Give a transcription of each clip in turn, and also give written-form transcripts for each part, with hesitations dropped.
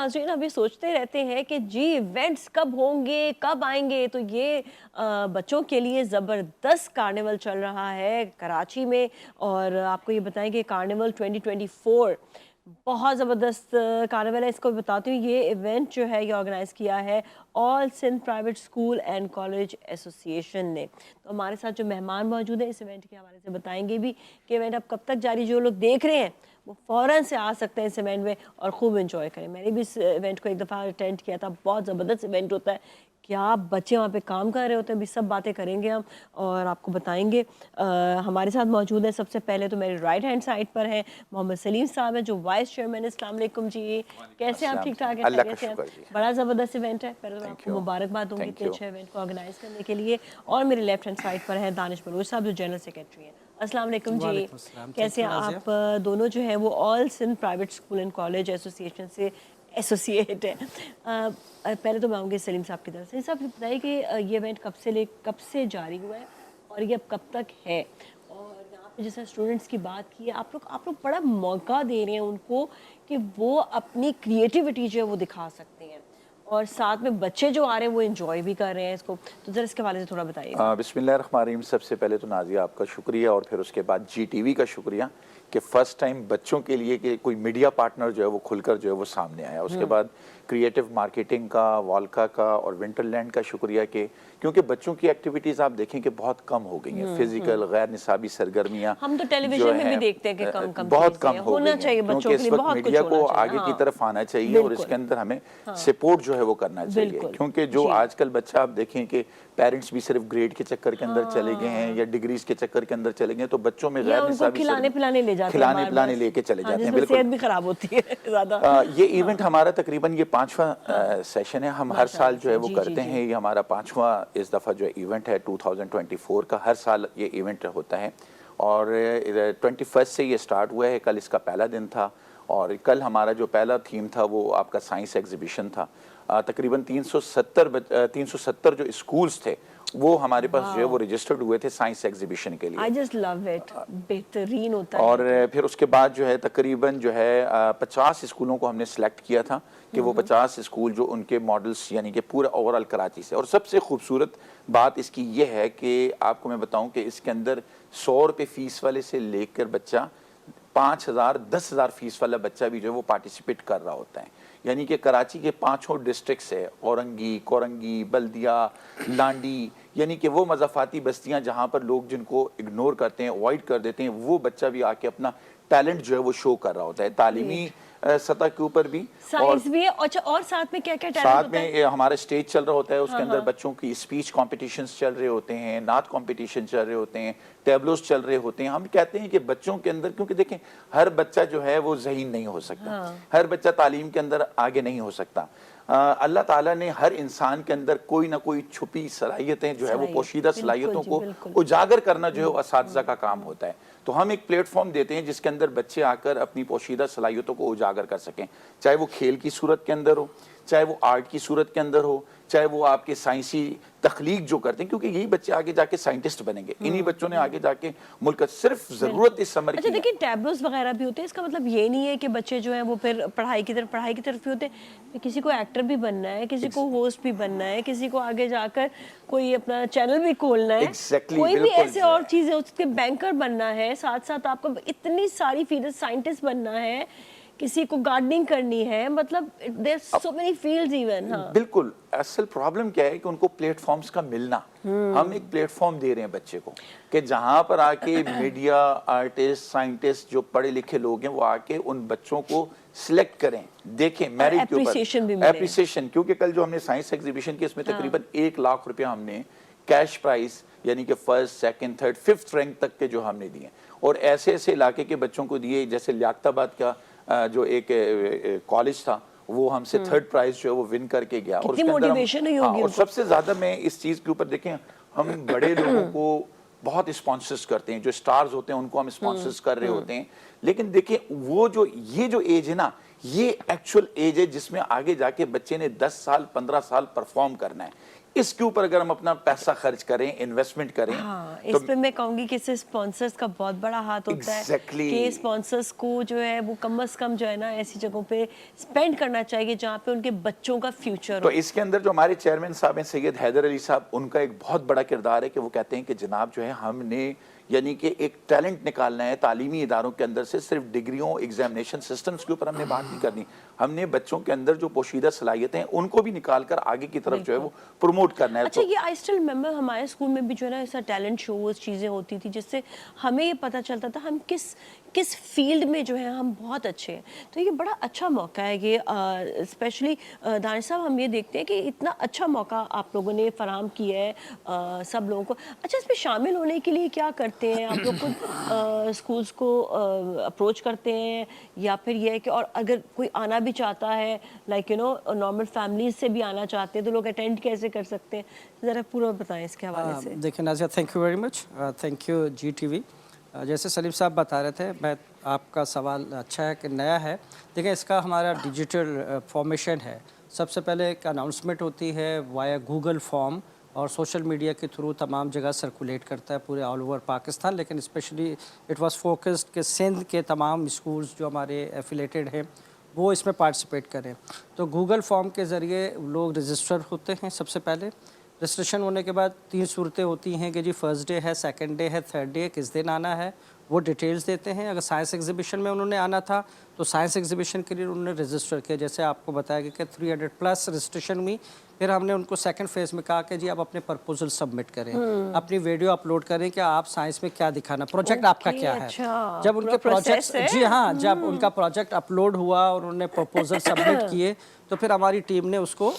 नाज़रीन अभी सोचते रहते हैं कि जी इवेंट्स कब होंगे, कब आएंगे, तो ये बच्चों के लिए ज़बरदस्त कार्निवल चल रहा है कराची में। और आपको ये बताएं कि कार्निवल 2024 बहुत ज़बरदस्त कार्निवल है। इसको बताती हूँ, ये इवेंट जो है ये ऑर्गेनाइज़ किया है all Sindh private school and college association ने। तो हमारे साथ जो मेहमान मौजूद हैं इस इवेंट के हवाले से बताएंगे भी कि इवेंट अब कब तक जारी, जो लोग देख रहे हैं वो फ़ौरन से आ सकते हैं इस इवेंट में और खूब एंजॉय करें। मैंने भी इस इवेंट को एक दफ़ा अटेंड किया था, बहुत ज़बरदस्त इवेंट होता है। क्या बच्चे वहाँ पे काम कर रहे होते हैं, भी सब बातें करेंगे हम और आपको बताएंगे। हमारे साथ मौजूद है, सबसे पहले तो मेरे राइट हैंड साइड पर है मोहम्मद सलीम साहब हैं जो वाइस चेयरमैन। अस्सलाम वालेकुम जी, कैसे आप? ठीक ठाक हैं? बड़ा ज़बरदस्त इवेंट है, पहले तो आपको मुबारकबाद दूँगी इतने अच्छे इवेंट को ऑर्गेनाइज़ करने के लिए। और मेरे लेफ्ट हैंड साइड पर है दानिश बलूच साहब जो जनरल सेक्रेटरी हैं। अस्सलाम वालेकुम जी, कैसे आप दोनों जो हैं वो all Sindh private school and college association से एसोसिएट है। पहले तो मैं आऊँगी सलीम साहब की तरफ से। साहब बताइए कि ये इवेंट कब से जारी हुआ है और ये अब कब तक है? और यहाँ पे जैसे स्टूडेंट्स की बात की है, आप लोग बड़ा मौका दे रहे हैं उनको कि वो अपनी क्रिएटिविटी जो है वो दिखा सकते हैं और साथ में बच्चे जो आ रहे हैं वो एंजॉय भी कर रहे हैं इसको। तो ज़रा इसके हवाले से थोड़ा बताइए। बिस्मिल्लाहिर्रहमानिर्रहीम। सबसे पहले तो नाज़िया आपका शुक्रिया और फिर उसके बाद GTV का शुक्रिया कि फ़र्स्ट टाइम बच्चों के लिए कि कोई मीडिया पार्टनर जो है वो खुलकर जो है वो सामने आया। उसके बाद क्रिएटिव मार्केटिंग का, वॉल्का का और विंटरलैंड का शुक्रिया कि क्योंकि बच्चों की एक्टिविटीज़ आप देखें कि बहुत कम हो गई हैं। फिजिकल गैर निसाबी सरगर्मियाँ हम तो टेलीविजन में भी देखते हैं कि बहुत कम हो गई हैं, क्योंकि इस वक्त मीडिया को आगे की तरफ आना चाहिए और इसके अंदर हमें सपोर्ट जो है वो करना चाहिए। क्योंकि जो आजकल बच्चा आप देखें कि पेरेंट्स भी सिर्फ ग्रेड के चक्कर के अंदर चले गए हैं या डिग्रीज के चक्कर के अंदर चले गए, तो बच्चों में गैर निसाबी खिलाने पिलाने लेके चले जाते हैं। बिल्कुल, सेहत भी खराब होती है ज़्यादा। ये इवेंट हमारा तकरीबन ये 5वां सेशन है। हम हर साल जो है वो करते हैं। ये हमारा 5वां इस दफ़ा जो इवेंट है 2024 का। हर साल ये इवेंट होता है और 21 से ये स्टार्ट हुआ है। कल इसका पहला दिन था और कल हमारा जो पहला थीम था वो आपका साइंस एग्जीबिशन था। तकरीबन 370 जो स्कूल्स थे वो हमारे पास जो है वो रजिस्टर्ड हुए थे साइंस एग्जीबिशन के लिए। I just love it, बेहतरीन होता है। और फिर उसके बाद जो है तकरीबन जो है 50 स्कूलों को हमने सेलेक्ट किया था कि वो 50 स्कूल जो उनके मॉडल्स यानी कि पूरा ओवरऑल कराची से। और सबसे खूबसूरत बात इसकी ये है कि आपको मैं बताऊं कि इसके अंदर 100 रुपये फीस वाले से लेकर बच्चा 5,000 10,000 फीस वाला बच्चा भी जो है वो पार्टिसिपेट कर रहा होता है। यानी कि कराची के 5 डिस्ट्रिक्ट है, औरंगी, कोरंगी, बल्दिया, लांडी, यानी कि वो मज़ाफ़ाती बस्तियां जहां पर लोग जिनको इग्नोर करते हैं, अवॉइड कर देते हैं, वो बच्चा भी आके अपना टैलेंट जो है वो शो कर रहा होता है तालीमी सतह के ऊपर भी। साइंस भी है। अच्छा, और साथ में क्या क्या टैलेंट साथ में हमारा स्टेज चल रहा होता है, उसके अंदर बच्चों की स्पीच कॉम्पिटिशन्स चल रहे होते हैं, नात कॉम्पिटिशन चल रहे होते हैं, टेबलोस चल रहे होते हैं। हम कहते हैं कि बच्चों के अंदर, क्योंकि देखें हर बच्चा जो है वो ज़हीन नहीं हो सकता, हर बच्चा तालीम के अंदर आगे नहीं हो सकता। अल्लाह ताला ने हर इंसान के अंदर कोई ना कोई छुपी सलाहियतें जो है वो पोशीदा सलाहियतों को उजागर करना जो है असातिज़ा का काम होता है। तो हम एक प्लेटफॉर्म देते हैं जिसके अंदर बच्चे आकर अपनी पोशीदा सलाहियतों को उजागर कर सकें, चाहे वो खेल की सूरत के अंदर हो, चाहे वो आर्ट की सूरत के अंदर हो, चाहे वो आपके साइंसी तख्लीक जो करते हैं, क्योंकि यही बच्चे आगे जाके साइंटिस्ट बनेंगे। इन्हीं बच्चों ने आगे जाके मुल्क सिर्फ जरूरत इस समर की। अच्छा देखिए, टैबलोस वगैरह भी होते हैं, इसका मतलब ये नहीं है कि बच्चे जो हैं वो फिर पढ़ाई की तरफ भी होते हैं। किसी को एक्टर भी बनना है, किसी को होस्ट भी बनना है, किसी को आगे जाकर कोई अपना चैनल भी खोलना है, कोई भी ऐसे और चीजें, उसके बैंकर बनना है, साथ साथ आपको इतनी सारी फील्ड, साइंटिस्ट बनना है, किसी को गार्डनिंग करनी है, मतलब there so many fields even. बिल्कुल, असल प्रॉब्लम क्या है कि उनको प्लेटफॉर्म्स का मिलना। हम एक प्लेटफॉर्म दे रहे हैं बच्चे को कि जहां पर आके मीडिया, आर्टिस्ट, साइंटिस्ट जो पढ़े लिखे लोग हैं वो आके उन बच्चों को सिलेक्ट करें, देखें मेरिट के ऊपर एप्रिसिएशन। क्योंकि कल जो हमने साइंस एग्जीबिशन की इसमें तकरीबन 1 लाख रुपया हमने कैश प्राइज यानी कि 1st, 2nd, 3rd, 5th rank तक के जो हमने दिए और ऐसे ऐसे इलाके के बच्चों को दिए। जैसे लियाकताबाद का जो एक कॉलेज था वो हमसे 3rd प्राइज जो है वो विन करके गया। और उसके अंदर और सबसे ज्यादा मैं इस चीज के ऊपर देखें, हम बड़े लोगों को बहुत स्पॉन्सर्स करते हैं, जो स्टार्स होते हैं उनको हम स्पॉन्सर्स कर रहे होते हैं। लेकिन देखिए वो ये जो एज है ना, ये एक्चुअल एज है जिसमें आगे जाके बच्चे ने 10 साल 15 साल परफॉर्म करना है। اس کے اوپر اگر ہم اپنا پیسہ خرچ کریں, انویسٹمنٹ کریں, ہاں اس پہ میں کہوں گی کہ اس سے اسپانسرز کا بہت بڑا ہاتھ ہوتا ہے کہ اسپانسرز کو جو ہے وہ کم از کم جو ہے نا ایسی جگہوں پہ اسپینڈ کرنا چاہیے جہاں پہ ان کے بچوں کا فیوچر تو ہو. اس کے اندر جو ہمارے چیئرمین صاحب ہیں سید حیدر علی صاحب, ان کا ایک بہت بڑا کردار ہے کہ وہ کہتے ہیں کہ جناب جو ہے ہم نے یعنی کہ ایک ٹیلنٹ نکالنا ہے تعلیمی اداروں کے اندر سے, صرف ڈگریوں ایگزامینیشن سسٹمز کے اوپر ہم نے بات نہیں کرنی, ہم نے بچوں کے اندر جو پوشیدہ صلاحیتیں ہیں ان کو بھی نکال کر آگے کی طرف جو ہے وہ پروموٹ کرنا ہے. اچھا یہ آئی اسٹل ریممبر ہمارے اسکول میں بھی جو ہے نا ایسا ٹیلنٹ شوز چیزیں ہوتی تھی جس سے ہمیں یہ پتہ چلتا تھا ہم کس فیلڈ میں جو ہے ہم بہت اچھے ہیں. تو یہ بڑا اچھا موقع ہے یہ اسپیشلی دانش صاحب, ہم یہ دیکھتے ہیں کہ اتنا اچھا موقع آپ لوگوں نے فراہم کیا ہے سب لوگوں کو. اچھا اس میں شامل ہونے کے لیے کیا کرتے ہیں آپ لوگ؟ خود اسکولس کو اپروچ کرتے ہیں یا پھر یہ ہے کہ اور اگر کوئی آنا بھی چاہتا ہے like you know normal families سے بھی آنا چاہتے ہیں تو لوگ اٹینڈ کیسے کر سکتے ہیں؟ ذرا پورا بتائیں اس کے حوالے سے. دیکھیں Nazia, thank you very much, thank you G T V. جیسے سلیم صاحب بتا رہے تھے, میں آپ کا سوال اچھا ہے کہ نیا ہے. دیکھیں اس کا ہمارا ڈیجیٹل فارمیشن ہے. سب سے پہلے ایک اناؤنسمنٹ ہوتی ہے وایا گوگل فارم اور سوشل میڈیا کے تھرو تمام جگہ سرکولیٹ کرتا ہے پورے آل اوور پاکستان, لیکن اسپیشلی اٹ واز فوکسڈ کہ سندھ کے تمام اسکولز جو ہمارے ایفیلیٹڈ ہیں وہ اس میں پارٹیسپیٹ کریں. تو گوگل فارم کے ذریعے لوگ رجسٹر ہوتے ہیں. سب سے پہلے رجسٹریشن ہونے کے بعد 3 صورتیں ہوتی ہیں کہ جی فرسٹ ڈے ہے, سیکنڈ ڈے ہے, تھرڈ ڈے, کس دن آنا ہے, وہ ڈیٹیلز دیتے ہیں. اگر سائنس ایگزیبیشن میں انہوں نے آنا تھا تو سائنس ایگزیبیشن کے لیے انہوں نے رجسٹر کیا. جیسے آپ کو بتایا گیا کہ 300+ رجسٹریشن ہوئی. پھر ہم نے ان کو سیکنڈ فیز میں کہا کہ جی آپ اپنے پرپوزل سبمٹ کریں, اپنی ویڈیو اپلوڈ کریں کہ آپ سائنس میں کیا دکھانا, پروجیکٹ آپ کا کیا ہے. جب ان کے پروجیکٹ جی ہاں جب ان کا پروجیکٹ اپلوڈ ہوا اور انہوں نے پرپوزل سبمٹ کیے تو پھر ہماری ٹیم نے اس کو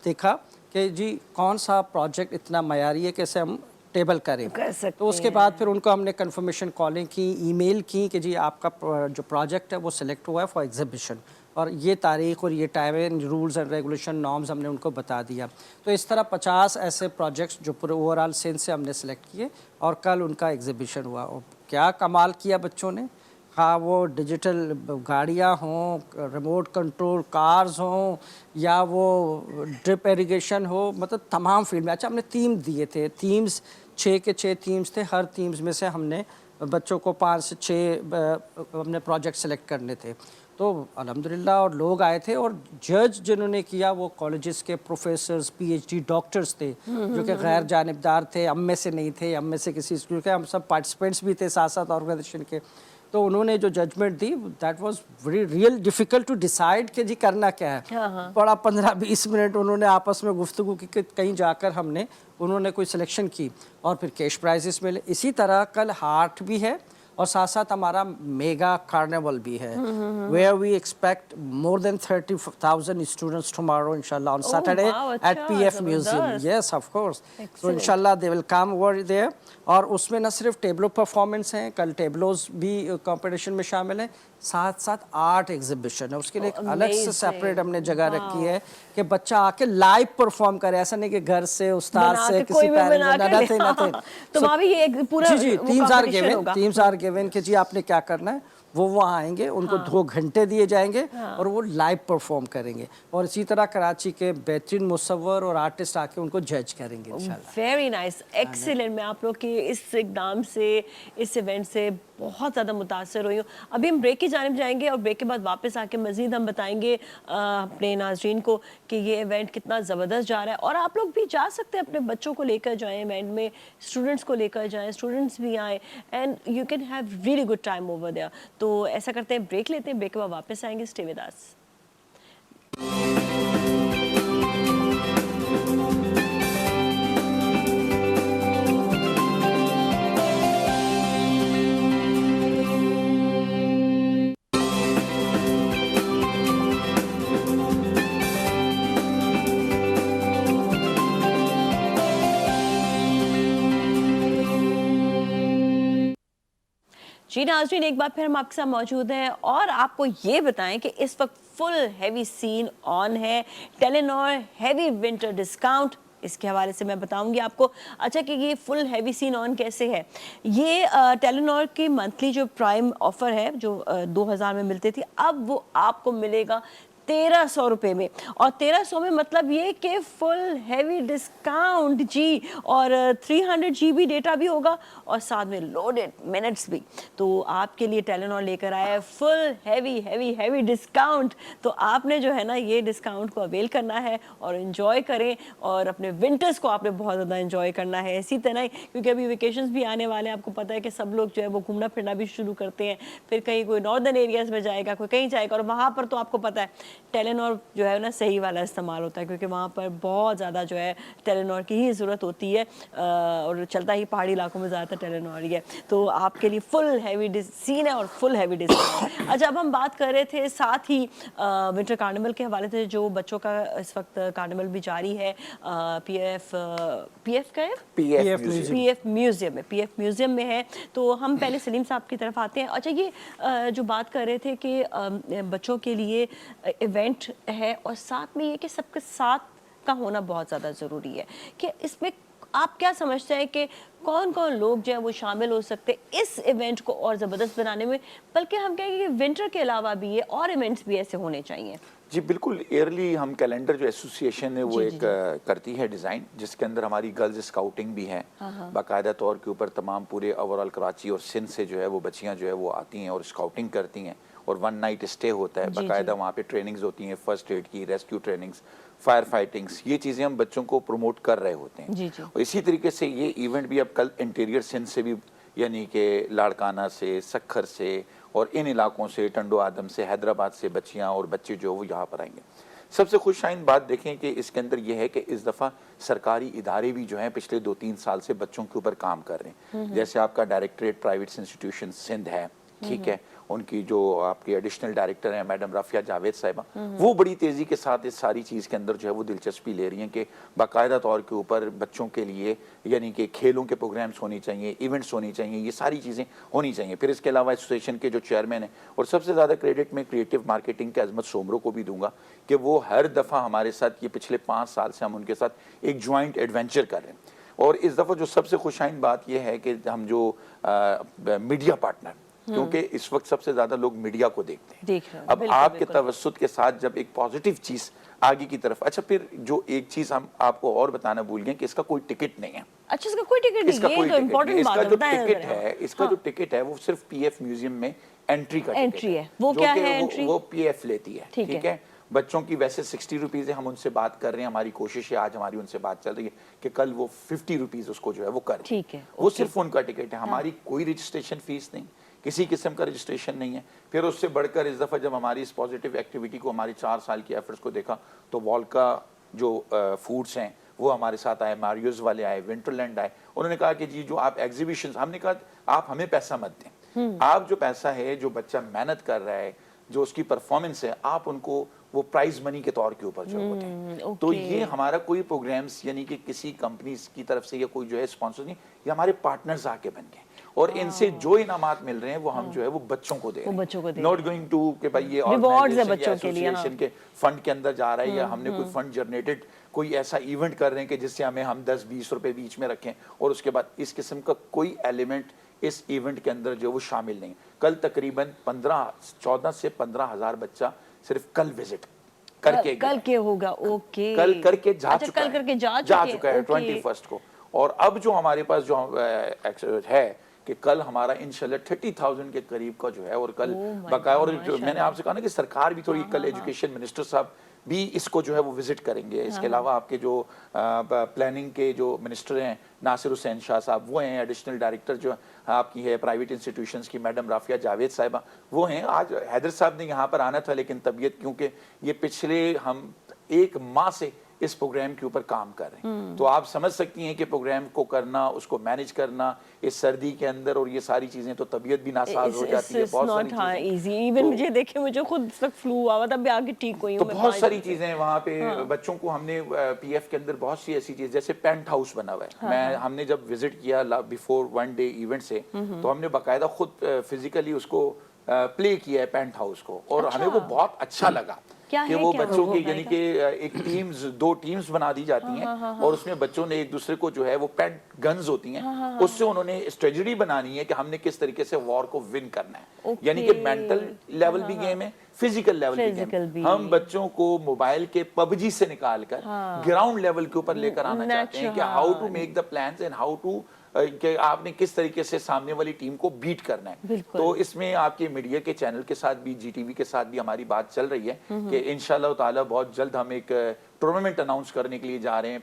دیکھا کہ جی کون سا پروجیکٹ اتنا معیاری ہے کہ اسے ہم ٹیبل کریں. تو اس کے بعد پھر ان کو ہم نے کنفرمیشن کالنگ کی, ای میل کی کہ جی آپ کا جو پروجیکٹ ہے وہ سلیکٹ ہوا ہے فار ایگزیبیشن, اور یہ تاریخ اور یہ time, rules and regulation norms ہم نے ان کو بتا دیا. تو اس طرح 50 ایسے پروجیکٹس جو پورے اوور آل سندھ سے ہم نے سلیکٹ کیے اور کل ان کا ایگزیبیشن ہوا. اور کیا کمال کیا بچوں نے, ہاں وہ ڈیجیٹل گاڑیاں ہوں, ریموٹ کنٹرول کارز ہوں, یا وہ ڈرپ ایریگیشن ہو, مطلب تمام فیلڈ میں. اچھا ہم نے تھیم دیے تھے, تھیمز 6 کے 6 تھیمز تھے. ہر تھیمز میں سے ہم نے بچوں کو 5 سے 6 ہم نے پروجیکٹ سلیکٹ کرنے تھے. تو الحمدللہ اور لوگ آئے تھے, اور جج جنہوں نے کیا وہ کالجز کے professors, P H D doctors تھے جو کہ غیر جانبدار تھے, ہم میں سے نہیں تھے, ہم میں سے کسی اسکول کے, ہم سب پارٹیسپینٹس بھی تھے ساتھ ساتھ آرگنائزیشن کے. تو انہوں نے جو ججمنٹ دی that was very real difficult to decide کہ جی کرنا کیا ہے. بڑا 15-20 منٹ انہوں نے آپس میں گفتگو کی کہ کہیں جا کر ہم نے انہوں نے کوئی سلیکشن کی, اور پھر کیش پرائزز ملے. اسی طرح کل ہارٹ بھی ہے اور ساتھ ساتھ ہمارا میگا کارنیول بھی ہے, where we expect more than 30,000 students tomorrow انشاءاللہ on Saturday at P F museum. Yes of course, تو انشاءاللہ دے ول کم اوور دیئر. اور اس میں نہ صرف ٹیبلو پرفارمنس ہیں, کل ٹیبلوز بھی کمپٹیشن میں شامل ہیں, ساتھ ساتھ آرٹ ایگزیبیشن ہے. اس کے لیے ایک الگ سے سیپریٹ ہم نے جگہ رکھی ہے کہ بچہ آ کے لائیو پرفارم کرے, ایسا نہیں کہ گھر سے استاد سے کسی پیرنٹ سے. تو وہاں بھی یہ پورا جی ٹیمز آر گیون کہ جی آپ نے کیا کرنا ہے. وہ وہاں آئیں گے, ان کو 2 گھنٹے دیے جائیں گے اور وہ لائیو پرفارم کریں گے. اور اسی طرح کراچی کے بہترین مصور اور آرٹسٹ آ کے ان کو جج کریں گے انشاءاللہ. Very nice, excellent. میں آپ لوگ کے اس اقدام سے, اس ایونٹ سے بہت زیادہ متاثر ہوئی ہوں. ابھی ہم بریک کی جانب جائیں گے اور بریک کے بعد واپس آ کے مزید ہم بتائیں گے اپنے ناظرین کو کہ یہ ایونٹ کتنا زبردست جا رہا ہے. اور آپ لوگ بھی جا سکتے ہیں, اپنے بچوں کو لے کر جائیں ایونٹ میں, اسٹوڈنٹس کو لے کر جائیں, اسٹوڈنٹس بھی آئیں, and you can have really good time over there. تو ایسا کرتے ہیں, بریک لیتے ہیں, بریک کے بعد واپس آئیں گے. اسٹے ود اس. جی ناظرین, ایک بار پھر ہم آپ کے ساتھ موجود ہیں اور آپ کو یہ بتائیں کہ اس وقت فل ہیوی سین آن ہے, ٹیلی نور ہیوی ونٹر ڈسکاؤنٹ. اس کے حوالے سے میں بتاؤں گی آپ کو. اچھا کہ یہ فل ہیوی سین آن کیسے ہے. یہ ٹیلی نور کی منتھلی جو پرائم آفر ہے جو 2000 میں ملتی تھی, اب وہ آپ کو ملے گا 1300 रुपए में, और 1300 में मतलब ये कि फुल हैवी डिस्काउंट जी, और 300 GB डेटा भी होगा और साथ में लोडेड मिनट्स भी। तो आपके लिए टेलीनॉर लेकर आया है full heavy heavy heavy discount. तो आपने जो है ना ये डिस्काउंट को अवेल करना है और एंजॉय करें, और अपने विंटर्स को आपने बहुत ज़्यादा एंजॉय करना है इसी तरह ही, क्योंकि अभी वेकेशंस भी आने वाले हैं। आपको पता है कि सब लोग जो है वो घूमना फिरना भी शुरू करते हैं, फिर कहीं कोई नॉर्दर्न एरियाज में जाएगा, कोई कहीं जाएगा, और वहाँ पर तो आपको पता है टेलीनॉर जो है ना सही वाला इस्तेमाल होता है, क्योंकि वहाँ पर बहुत ज़्यादा जो है टेलीनॉर की ही ज़रूरत होती है, और चलता ही पहाड़ी इलाकों में ज़्यादातर टेलीनॉर ही है। तो आपके लिए फुल हैवी सीन है और फुल हैवी डिस्काउंट। अच्छा, अब हम बात कर रहे थे साथ ही विंटर कार्निवल के हवाले से, जो बच्चों का इस वक्त कार्निवल भी जारी है पीएफ का है, पीएफ म्यूजियम में, पीएफ म्यूजियम में है। तो हम पहले सलीम साहब की तरफ आते हैं। अच्छा, ये जो बात कर रहे थे कि बच्चों के लिए इवेंट है और साथ में ये कि सबके साथ का होना बहुत ज़्यादा ज़रूरी है, कि इसमें आप क्या समझते हैं कि कौन कौन लोग जो है वो शामिल हो सकते हैं इस इवेंट को और ज़बरदस्त बनाने में, बल्कि हम कहेंगे कि विंटर के अलावा भी ये और इवेंट्स भी ऐसे होने चाहिए? जी बिल्कुल, ईयरली हम कैलेंडर जो एसोसिएशन है वो एक करती है डिज़ाइन, जिसके अंदर हमारी गर्ल्स स्काउटिंग भी है। बाकायदा तौर के ऊपर तमाम पूरे ओवरऑल कराची और सिंध से जो है वो बच्चियां जो है वो आती हैं और स्काउटिंग करती हैं, और 1 नाइट स्टे होता है। बाकायदा वहाँ पे ट्रेनिंग्स होती हैं, फर्स्ट एड की, रेस्क्यू ट्रेनिंग्स, फायर फाइटिंग्स, ये चीज़ें हम बच्चों को प्रमोट कर रहे होते हैं। और इसी तरीके से ये इवेंट भी अब कल इंटीरियर सिंध से भी, यानी कि लाड़काना से, सक्खर से और इन इलाकों से, टंडो आदम से, हैदराबाद से बच्चियां और बच्चे जो वो यहाँ पर आएंगे। सबसे खुशहाइन बात देखें कि इसके अंदर यह है कि इस दफ़ा सरकारी इदारे भी जो हैं पिछले 2-3 साल से बच्चों के ऊपर काम कर रहे हैं। जैसे आपका डायरेक्टरेट प्राइवेट इंस्टीट्यूशन सिंध है, ठीक है, उनकी जो आपकी एडिशनल डायरेक्टर हैं मैडम राफिया जावेद साहिबा, वो बड़ी तेज़ी के साथ इस सारी चीज़ के अंदर जो है वो दिलचस्पी ले रही हैं कि बाकायदा तौर के ऊपर बच्चों के लिए यानी कि खेलों के प्रोग्राम्स होने चाहिए, इवेंट्स होनी चाहिए, ये सारी चीज़ें होनी चाहिए। फिर इसके अलावा एसोसिएशन के जो चेयरमैन हैं, और सबसे ज़्यादा क्रेडिट मैं क्रिएटिव मार्केटिंग के अजमत सोमरो को भी दूंगा कि वो हर दफ़ा हमारे साथ, ये पिछले 5 साल से हम उनके साथ एक ज्वाइंट एडवेंचर कर रहे हैं। और इस दफ़ा जो सबसे खुशहाइन बात यह है कि हम जो मीडिया पार्टनर, क्योंकि इस वक्त सबसे ज्यादा लोग मीडिया को देखते हैं, अब आपके तवज्जुद के साथ जब एक पॉजिटिव चीज आगे की तरफ। अच्छा, फिर जो एक चीज हम आपको और बताना भूल गए कि इसका कोई टिकट नहीं है। अच्छा, इसका कोई टिकट नहीं, ये तो इम्पोर्टेंट बात है। इसका जो टिकट है वो सिर्फ पीएफ म्यूजियम में एंट्री का एंट्री है। वो क्या है एंट्री? वो पीएफ लेती है, ठीक है। बच्चों की वैसे 60 रुपीज़ है, हम उनसे बात कर रहे हैं, हमारी कोशिश है, आज हमारी उनसे बात चल रही है कि कल वो 50 रुपीज़ उसको जो है वो कर, ठीक है, वो सिर्फ उनका टिकट है। हमारी कोई रजिस्ट्रेशन फीस नहीं, किसी किस्म का रजिस्ट्रेशन नहीं है। फिर उससे बढ़कर इस दफ़ा जब हमारी इस पॉजिटिव एक्टिविटी को, हमारी 4 साल की एफर्ट्स को देखा, तो वॉल्का जो फूड्स हैं वो हमारे साथ आए, मारियोज वाले आए, विंटरलैंड आए। उन्होंने कहा कि जी जो आप एग्जीबिशन, हमने कहा आप हमें पैसा मत दें, आप जो पैसा है, जो बच्चा मेहनत कर रहा है, जो उसकी परफॉर्मेंस है, आप उनको वो प्राइज मनी के तौर के ऊपर जो होते हैं। तो ये हमारा कोई प्रोग्राम्स यानी कि किसी कंपनी की तरफ से या कोई जो है स्पॉन्सर नहीं, ये हमारे पार्टनर्स आके बन गए, और इनसे जो इनामात मिल रहे हैं वो हम जो है वो बच्चों को दे रहे हैं, नॉट गोइंग टू कि भाई ये ऑर्गेनाइजेशन के फंड के अंदर जा रहा है, या हमने कोई फंड जनरेटेड कोई ऐसा इवेंट कर रहे हैं कि जिससे हम 10-20 रुपए बीच में रखें, और उसके बाद इस किस्म का कोई एलिमेंट इस इवेंट के अंदर जो वो शामिल नहीं। कल तकरीबन 14 से 15 हज़ार बच्चा सिर्फ कल विजिट करके कल के होगा, ओके, कल करके जा अच्छा, चुका कल है, करके जा चुका है 21 को। और अब जो हमारे पास जो है कि कल हमारा इंशाल्लाह 30,000 के करीब का जो है, और कल बकाया, और मैंने आपसे कहा ना कि सरकार भी थोड़ी, कल एजुकेशन मिनिस्टर साहब भी इसको जो है वो विजिट करेंगे। इसके अलावा आपके जो प्लानिंग के जो मिनिस्टर हैं नासिर हुसैन शाह साहब, वो हैं, एडिशनल डायरेक्टर जो आपकी है प्राइवेट इंस्टीट्यूशंस की मैडम राफिया जावेद साहिबा, वो हैं। आज हैदर साहब ने यहाँ पर आना था, लेकिन तबीयत, क्योंकि ये पिछले हम 1 माह से इस प्रोग्राम के ऊपर काम कर रहे हैं, तो आप समझ सकती हैं कि प्रोग्राम को करना, उसको मैनेज करना इस सर्दी के अंदर, और ये सारी चीजें, तो तबीयत भी नासाज हो जाती है, बहुत सारी चीजें। इवन मुझे देखे, मुझे खुद तक फ्लू हुआ था, तब भी आगे ठीक हुई हूं। तो बहुत सारी चीजें वहाँ पे बच्चों को हमने पीएफ के अंदर बहुत सी ऐसी चीज, जैसे पेंट हाउस बना हुआ है, हमने जब विजिट किया बिफोर 1 डे इवेंट से, तो हमने बाकायदा खुद फिजिकली उसको प्ले किया है पेंट हाउस को, और हमें वो बहुत अच्छा लगा। کیا کہ ہے، وہ کیا بچوں کی ہوگا یعنی کہ ایک ٹیمز 2 ٹیمز بنا دی جاتی ہیں اور اس میں بچوں نے ایک دوسرے کو جو ہے وہ پیڈ گنز ہوتی ہیں اس سے انہوں نے اسٹریٹجی بنانی ہے کہ ہم نے کس طریقے سے وار کو ون کرنا ہے. یعنی کہ مینٹل لیول بھی گیم ہے, فزیکل لیول بھی گیم ہے. ہم بچوں کو موبائل کے پب جی سے نکال کر گراؤنڈ لیول کے اوپر لے کر آنا چاہتے ہیں کہ how to make the plans and how to کہ آپ نے کس طریقے سے سامنے والی ٹیم کو بیٹ کرنا ہے. تو اس میں آپ کے میڈیا کے چینل کے ساتھ بھی, جی ٹی وی کے ساتھ بھی ہماری بات چل رہی ہے کہ انشاءاللہ تعالی بہت جلد ہم ایک ٹورنامنٹ اناؤنس کرنے کے لیے جا رہے ہیں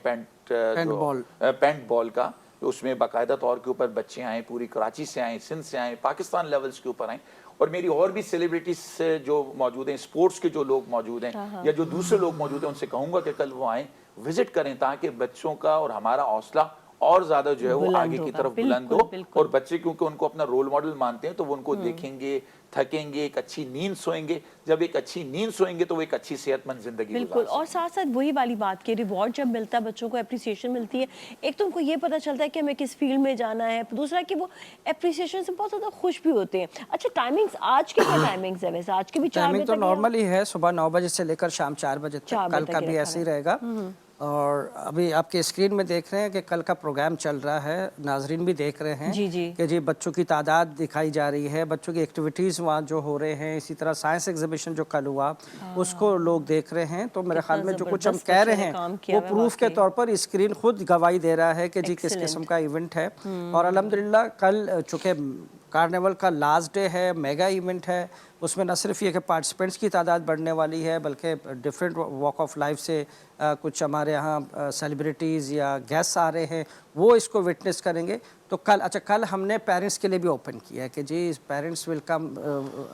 پینٹ بال کا. اس میں باقاعدہ طور کے اوپر بچے آئیں, پوری کراچی سے آئیں, سندھ سے آئیں, پاکستان لیولز کے اوپر آئیں, اور میری اور بھی سیلیبریٹیز جو موجود ہیں, اسپورٹس کے جو لوگ موجود ہیں یا جو دوسرے لوگ موجود ہیں, ان سے کہوں گا کہ کل وہ آئیں, وزٹ کریں, تاکہ بچوں کا اور ہمارا حوصلہ اور زیادہ جو ہے وہ آگے کی طرف بلند ہو. اور بچے کیونکہ ان کو اپنا رول ماڈل مانتے ہیں تو وہ ان کو دیکھیں گے, تھکیں گے, ایک اچھی نیند سوئیں گے. جب ایک اچھی نیند سوئیں گے تو وہ ایک اچھی صحت مند زندگی گزار سکیں. بالکل, اور ساتھ ساتھ وہی والی بات کہ ریوارڈ جب ملتا ہے بچوں کو, اپریسیشن ملتی ہے, ایک تو ان کو یہ پتہ چلتا ہے کہ ہمیں کس فیلڈ میں جانا ہے, دوسرا کہ وہ اپریسیشن سے بہت زیادہ خوش بھی ہوتے ہیں. اچھا ٹائمنگز آج کے کیا ٹائمنگز ہیں ویسے؟ آج کے بھی 4 بجے ٹائمنگ تو تک نارمل ہی ہے, صبح 9 بجے سے لے کر شام 4 بجے تک. کل کا بھی ایسے ہی رہے گا. اور ابھی آپ کے اسکرین میں دیکھ رہے ہیں کہ کل کا پروگرام چل رہا ہے, ناظرین بھی دیکھ رہے ہیں کہ جی بچوں کی تعداد دکھائی جا رہی ہے, بچوں کی ایکٹیویٹیز وہاں جو ہو رہے ہیں. اسی طرح سائنس ایگزیبیشن جو کل ہوا اس کو لوگ دیکھ رہے ہیں. تو میرے خیال میں جو کچھ ہم کہہ رہے ہیں وہ پروف کے طور پر اسکرین خود گواہی دے رہا ہے کہ جی کس قسم کا ایونٹ ہے. اور الحمدللہ کل چونکہ کارنیول کا لاسٹ ڈے ہے, میگا ایونٹ ہے, اس میں نہ صرف یہ کہ پارٹیسپینٹس کی تعداد بڑھنے والی ہے بلکہ ڈفرینٹ واک آف لائف سے کچھ ہمارے ہاں سیلیبریٹیز یا گیسٹ آ رہے ہیں, وہ اس کو وٹنس کریں گے. تو کل کل ہم نے پیرنٹس کے لیے بھی اوپن کیا ہے کہ جی پیرنٹس ول کم,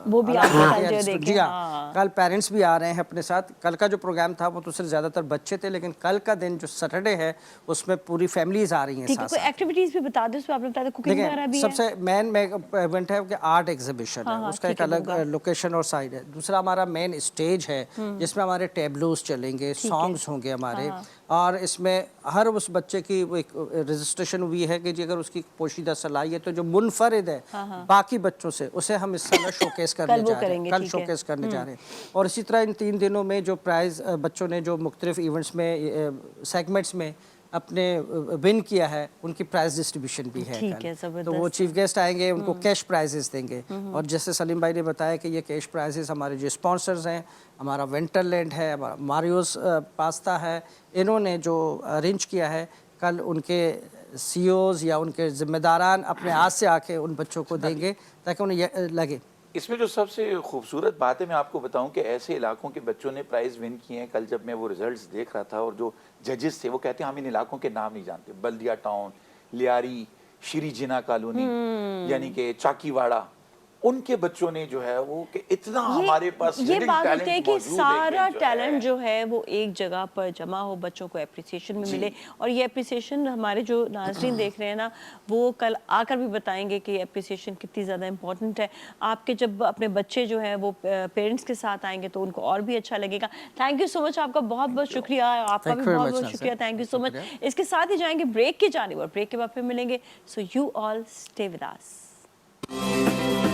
وہ بھی جی ہاں کل پیرنٹس بھی آ رہے ہیں اپنے ساتھ. کل کا جو پروگرام تھا وہ تو صرف زیادہ تر بچے تھے, لیکن کل کا دن جو سیٹرڈے ہے اس میں پوری فیملیز آ رہی ہیں ساتھ. کوئی ایکٹیویٹیز بھی بتا دیں, اس میں آپ نے بتایا کوکنگ وغیرہ بھی ہے. سب سے مین ایونٹ ہے کہ آرٹ ایگزیبیشن ہے, اس کا ایک الگ لوکیشن اور سائڈ ہے. دوسرا ہمارا مین اسٹیج ہے جس میں ہمارے ٹیبلوز چلیں گے, سانگز ہوں گے ہمارے, اور اس میں ہر اس بچے کی ایک رجسٹریشن ہوئی ہے کہ جی اگر اس کی پوشیدہ صلاحیت تو جو منفرد ہے باقی بچوں سے, اسے ہم اس سال شوکیس کرنے جا رہے ہیں, کل شوکیس کرنے جا رہے ہیں. اور اسی طرح ان 3 دنوں میں جو پرائز بچوں نے جو مختلف ایونٹس میں سیگمنٹس میں اپنے ون کیا ہے ان کی پرائز ڈسٹریبیوشن بھی ہے کل. تو وہ چیف گیسٹ آئیں گے, ان کو کیش پرائزز دیں گے. اور جیسے سلیم بھائی نے بتایا کہ یہ کیش پرائزز ہمارے جو اسپانسرز ہیں, ہمارا ونٹرلینڈ ہے, ہمارا ماریوز پاستا ہے, انہوں نے جو ارینج کیا ہے, کل ان کے سی اوز یا ان کے ذمہ داران اپنے ہاتھ سے آ کے ان بچوں کو دیں گے تاکہ انہیں لگے. اس میں جو سب سے خوبصورت بات ہے میں آپ کو بتاؤں کہ ایسے علاقوں کے بچوں نے پرائز ون کیے ہیں. کل جب میں وہ ریزلٹس دیکھ رہا تھا اور جو ججز تھے وہ کہتے ہیں ہم ان علاقوں کے نام نہیں جانتے, بلدیا ٹاؤن, لیاری, شری جنا کالونی, یعنی کہ چاکی واڑا, ان کے بچوں نے جو ہے وہ کہ اتنا ہمارے پاس یہ بات ہوتی ہے کہ سارا ٹیلنٹ جو ہے وہ ایک جگہ پر جمع ہو, بچوں کو اپریسیشن میں ملے. اور یہ اپریسیشن ہمارے جو ناظرین دیکھ رہے ہیں نا وہ کل آ کر بھی بتائیں گے کہ یہ اپریسیشن کتنی زیادہ امپورٹنٹ ہے. آپ کے جب اپنے بچے جو ہیں وہ پیرنٹس کے ساتھ آئیں گے تو ان کو اور بھی اچھا لگے گا. تھینک یو سو مچ, آپ کا بہت بہت شکریہ, آپ کا بھی بہت بہت شکریہ, تھینک یو سو مچ. اس کے ساتھ ہی جائیں گے بریک کی جانب, اور بریک کے بعد پھر ملیں گے. So you all stay with us.